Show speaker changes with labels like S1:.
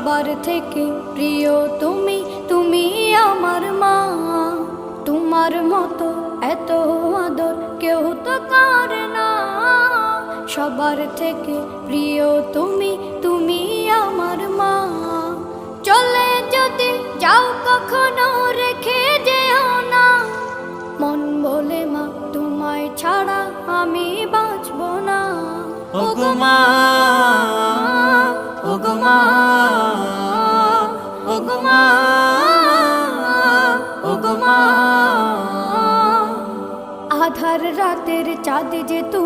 S1: সবার থেকে প্রিয় তুমি, তুমি আমার মা। তোমার মতো এত আদর কেউ তো করে না। সবার থেকে প্রিয় তুমি, তুমি আমার মা। চলে যদি যাও কখনো রেখে যেও না, মন বলে মা তোমায় ছাড়া আমি বাঁচব না।
S2: ওগো মা, ওগো মা, ওগো মা, ওগো মা।
S1: আধার রাতের চাঁদ যে তুমি।